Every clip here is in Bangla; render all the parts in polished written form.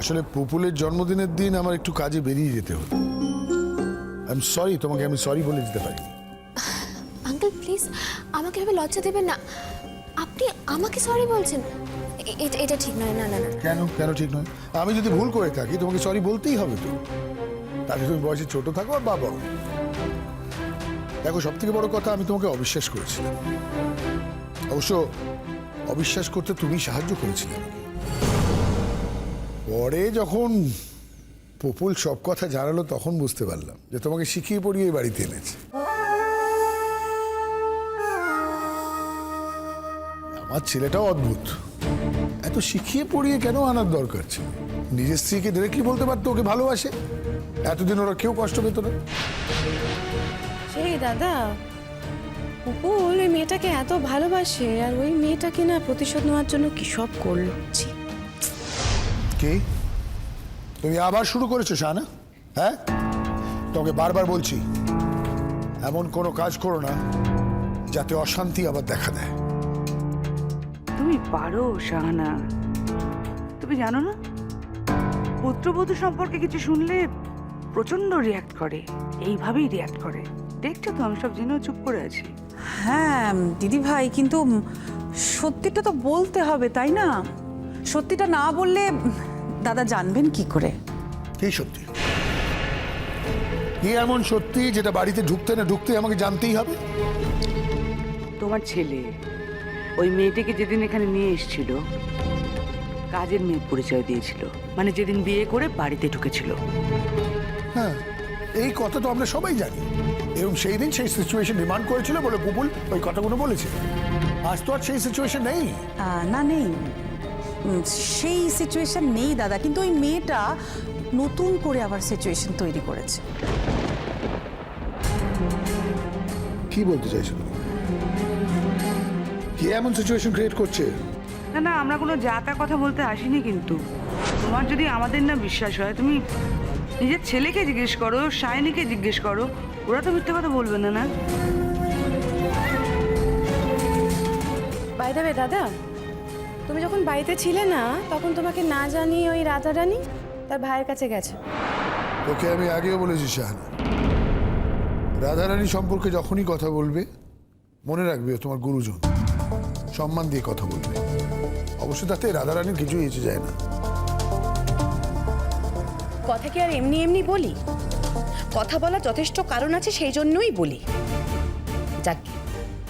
আসলে পুপুলের জন্মদিনের দিন আমার একটু কাজে বেরিয়ে যেতে হলো। আই এম সরি, তোমাকে আমি সরি বলে দিতে পারি। আঙ্কেল প্লিজ আমাকে এভাবে লজ্জা দেবেন না। আপনি আমাকে সরি বলছেন, এটা ঠিক নয়। না না না। কেন কেন ঠিক নয়? আমি যদি ভুল করে থাকি তোমাকে সরি বলতেই হবে তো। তাতে তুমি বয়সে ছোট থাকো আর বাবা। দেখো, সব থেকে বড় কথা, আমি তোমাকে অবিশ্বাস করেছিলাম। অবশ্য অবিশ্বাস করতে তুমি সাহায্য করেছিলে আমাকে। পরে যখন পুপুল সব কথা জানালো তখন বুঝতে পারলাম যে তোমাকে শিখিয়ে পড়িয়ে এই বাড়িতে এনেছে। আমার ছেলেটাও অদ্ভুত, এত শিখিয়ে পড়িয়ে কেন আনার দরকার ছিল? নিজের স্ত্রীকে ডিরেক্টলি বলতে পারতো ওকে ভালোবাসে, এতদিন ওরা কেউ কষ্ট পেত না। সেই দাদা, পুপুল ওই মেয়েটাকে এত ভালোবাসে, আর ওই মেয়েটাকে না প্রতিশোধ নেওয়ার জন্য কি সব করলো। কি তুমি আবার শুরু করেছো শাহানা? হ্যাঁ, তোমাকে বারবার বলছি এমন কোনো কাজ করো না যাতে অশান্তি আবার দেখা দেয়। তুমি পারো শাহানা। তুমি জানো না, পুত্রবধূ সম্পর্কে কিছু শুনলে প্রচন্ড রিয়াক্ট করে, এইভাবেই রিয়াক্ট করে। দেখছো তো, আমি সব জেনেও চুপ করে আছি। হ্যাঁ দিদি ভাই, কিন্তু সত্যিটা তো বলতে হবে, তাই না? সত্যিটা না বললে দাদা জানবেন কি করে? কি সত্যি? কি এমন সত্যি যেটা বাড়িতে ঢুকতে না ঢুকতে আমাকে জানতেই হবে? তোমার ছেলে ওই মেয়েটিকে যেদিন এখানে নিয়ে এসেছিল, কাজের মেয়ে পরিচয় দিয়েছিল, মানে যেদিন বিয়ে করে বাড়িতে ঢুকেছিল। হ্যাঁ, এই কথা তো আমরা সবাই জানি, এবং সেই দিন সেই সিচুয়েশন ডিমান্ড করেছিল বলে পুপুল ওই কথাগুলো বলেছে। আজ তো আর সেই সিচুয়েশন নেই। না নেই, সেই সিচুয়েশন নেই দাদা, কিন্তু ওই মেয়েটা নতুন করে আবার সিচুয়েশন তৈরি করেছে। কি বলতে চাইছো তুমি? কি এমন সিচুয়েশন ক্রিয়েট করছে? না না, আমরা কোনো জাতা কথা বলতে আসিনি, কিন্তু তোমার যদি আমাদের না বিশ্বাস হয়, তুমি নিজের ছেলেকে জিজ্ঞেস করো, শাইনিকে জিজ্ঞেস করো, ওরা তো মিথ্যে কথা বলবে না। না বাই দ্য ওয়ে দাদা, তুমি যখন বাড়িতে ছিলে না, তখন তোমাকে না জানিয়ে ওই রাজা রানী তার ভাইয়ের কাছে গেছে। তোকে আমি আগেও বলেছি শাহানা, রাধারানী সম্পর্কে যখনই কথা বলবে মনে রাখবে ও তোমার গুরুজন, সম্মান দিয়ে কথা বলবে। অবশ্য তাতে রাধারানীর কিছুই এসে যায় না। কথা কি আর এমনি এমনি বলি? কথা বলার যথেষ্ট কারণ আছে, সেই জন্যই বলি। যাক,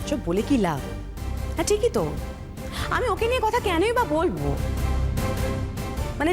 সব বলে কি লাভ? হ্যাঁ ঠিকই তো, আমি ওকে নিয়ে কথা কেনই বা বলবো? মানে